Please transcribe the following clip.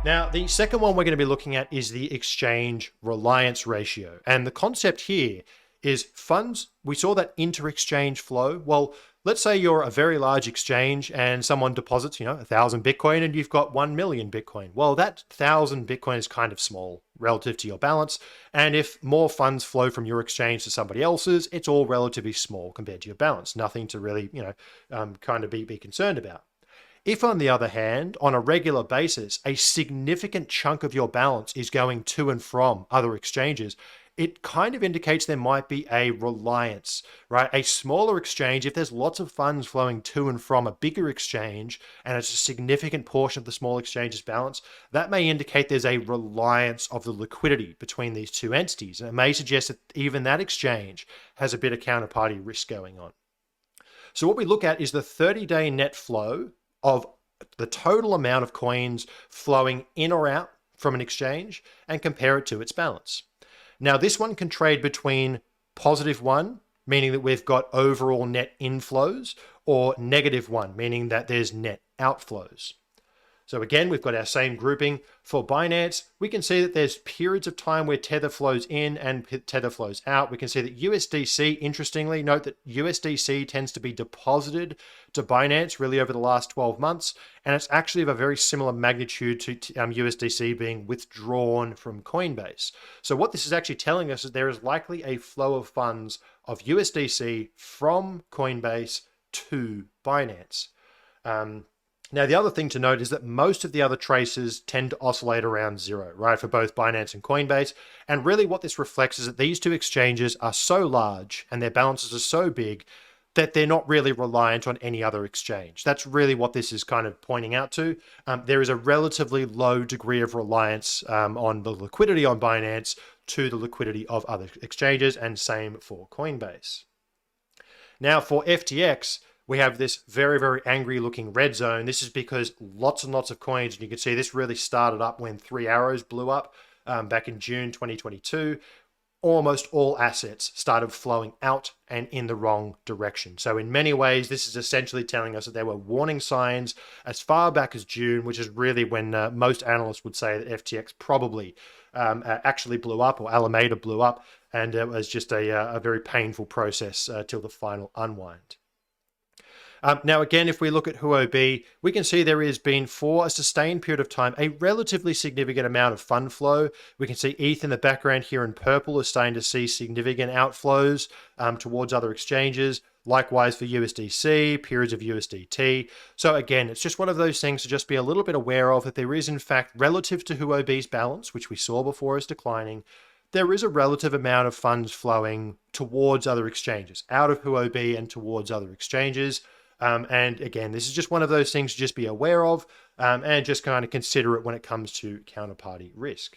Now, the second one we're going to be looking at is the Exchange Reliance Ratio. And the concept here is funds. We saw that inter-exchange flow. Well, let's say you're a very large exchange and someone deposits, 1,000 Bitcoin and you've got 1 million Bitcoin. Well, that 1,000 Bitcoin is kind of small relative to your balance. And if more funds flow from your exchange to somebody else's, it's all relatively small compared to your balance. Nothing to really, kind of be concerned about. If, on the other hand, on a regular basis, a significant chunk of your balance is going to and from other exchanges, it kind of indicates there might be a reliance, right? A smaller exchange, if there's lots of funds flowing to and from a bigger exchange, and it's a significant portion of the small exchange's balance, that may indicate there's a reliance of the liquidity between these two entities. And it may suggest that even that exchange has a bit of counterparty risk going on. So what we look at is the 30-day net flow of the total amount of coins flowing in or out from an exchange and compare it to its balance. Now, this one can trade between +1, meaning that we've got overall net inflows, or -1, meaning that there's net outflows. So again, we've got our same grouping for Binance. We can see that there's periods of time where Tether flows in and Tether flows out. We can see that USDC, interestingly, note that USDC tends to be deposited to Binance really over the last 12 months. And it's actually of a very similar magnitude to USDC being withdrawn from Coinbase. So what this is actually telling us is there is likely a flow of funds of USDC from Coinbase to Binance. Now, the other thing to note is that most of the other traces tend to oscillate around zero, right, for both Binance and Coinbase. And really what this reflects is that these two exchanges are so large and their balances are so big that they're not really reliant on any other exchange. That's really what this is kind of pointing out to. There is a relatively low degree of reliance on the liquidity on Binance to the liquidity of other exchanges, and same for Coinbase. Now, for FTX, we have this very, very angry looking red zone. This is because lots and lots of coins, and you can see this really started up when 3 Arrows blew up back in June 2022. Almost all assets started flowing out and in the wrong direction. So in many ways, this is essentially telling us that there were warning signs as far back as June, which is really when most analysts would say that FTX probably actually blew up, or Alameda blew up, and it was just a very painful process till the final unwind. Now, again, if we look at Huobi, we can see there has been, for a sustained period of time, a relatively significant amount of fund flow. We can see ETH in the background here in purple is starting to see significant outflows towards other exchanges. Likewise for USDC, periods of USDT. So again, it's just one of those things to just be a little bit aware of, that there is, in fact, relative to Huobi's balance, which we saw before is declining, there is a relative amount of funds flowing towards other exchanges, out of Huobi and towards other exchanges. And again, this is just one of those things to just be aware of and just kind of consider it when it comes to counterparty risk.